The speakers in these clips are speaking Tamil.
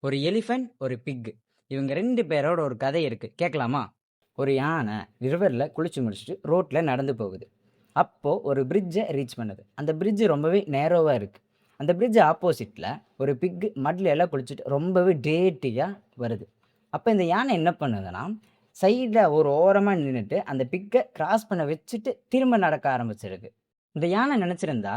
ஒரு எலிஃபண்ட் ஒரு பிக் இவங்க 2 பேரோட ஒரு கதை இருக்கு, கேட்கலாமா? ஒரு யானை ரிவரில் குளிச்சு முடிச்சுட்டு ரோட்டில் நடந்து போகுது. அப்போது ஒரு பிரிட்ஜை ரீச் பண்ணுது. அந்த பிரிட்ஜ் ரொம்பவே நேரோவாக இருக்குது. அந்த பிரிட்ஜ் ஆப்போசிட்டில் ஒரு பிக்கு மட்ல எல்லாம் குளிச்சுட்டு ரொம்பவே டேட்டியாக வருது. அப்போ இந்த யானை என்ன பண்ணுதுன்னா, சைடில் ஒரு ஓரமாக நின்றுட்டு அந்த பிக்கை கிராஸ் பண்ண வச்சுட்டு திரும்ப நடக்க ஆரம்பிச்சிருக்கு. இந்த யானை நினச்சிருந்தா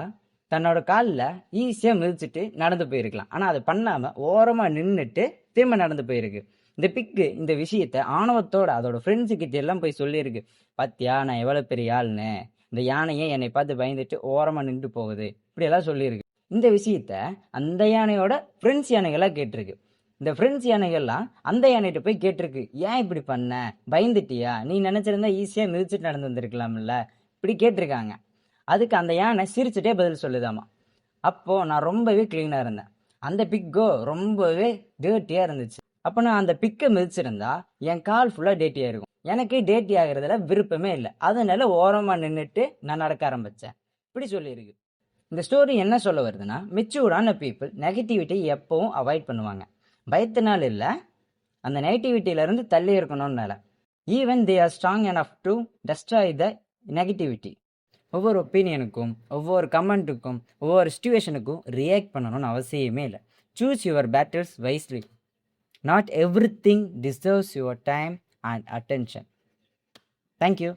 தன்னோட காலில் ஈஸியாக மிதிச்சுட்டு நடந்து போயிருக்கலாம். ஆனால் அதை பண்ணாமல் ஓரமாக நின்றுட்டு திரும்ப நடந்து போயிருக்கு. இந்த பிக்கு இந்த விஷயத்த ஆணவத்தோட அதோட ஃப்ரெண்ட்ஸுக்கிட்ட எல்லாம் போய் சொல்லியிருக்கு. பாத்தியா, நான் எவ்வளோ பெரிய ஆள்னு, இந்த யானையே என்னை பார்த்து பயந்துட்டு ஓரமாக நின்று போகுது, இப்படியெல்லாம் சொல்லியிருக்கு. இந்த விஷயத்த அந்த யானையோட ஃப்ரெண்ட்ஸ் யானைகளாக கேட்டிருக்கு. இந்த ஃப்ரெண்ட்ஸ் யானைகள்லாம் அந்த யானைகிட்ட போய் கேட்டிருக்கு, ஏன் இப்படி பண்ண, பயந்துட்டியா, நீ நினச்சிருந்தா ஈஸியாக மிதிச்சுட்டு நடந்து வந்திருக்கலாம்ல, இப்படி கேட்டிருக்காங்க. அதுக்கு அந்த யானை சிரிச்சுட்டே பதில் சொல்லுதாமா. அப்போது நான் ரொம்பவே க்ளீனாக இருந்தேன், அந்த பிக்கோ ரொம்பவே டேர்ட்டியாக இருந்துச்சு. அப்போ நான் அந்த பிக்கை மிதிச்சிருந்தா என் கால் ஃபுல்லாக டேட்டியாக இருக்கும். எனக்கு டேட்டி ஆகிறதுல விருப்பமே இல்லை, அதனால ஓரமாக நின்றுட்டு நான் நடக்க ஆரம்பித்தேன், இப்படி சொல்லியிருக்கு. இந்த ஸ்டோரி என்ன சொல்ல வருதுன்னா, மெச்சூர்டான பீப்புள் நெகட்டிவிட்டி எப்பவும் அவாய்ட் பண்ணுவாங்க. பயத்தினால் இல்லை, அந்த நெகட்டிவிட்டியிலேருந்து தள்ளி இருக்கணும்னால. Even they are strong enough to destroy the negativity. ஒவ்வொரு ஒப்பீனியனுக்கும், ஒவ்வொரு கமெண்ட்டுக்கும், ஒவ்வொரு சிச்சுவேஷனுக்கும் ரியாக்ட் பண்ணணும்னு அவசியமே இல்லை. Choose your battles wisely. Not every thing deserves your time and attention. Thank you.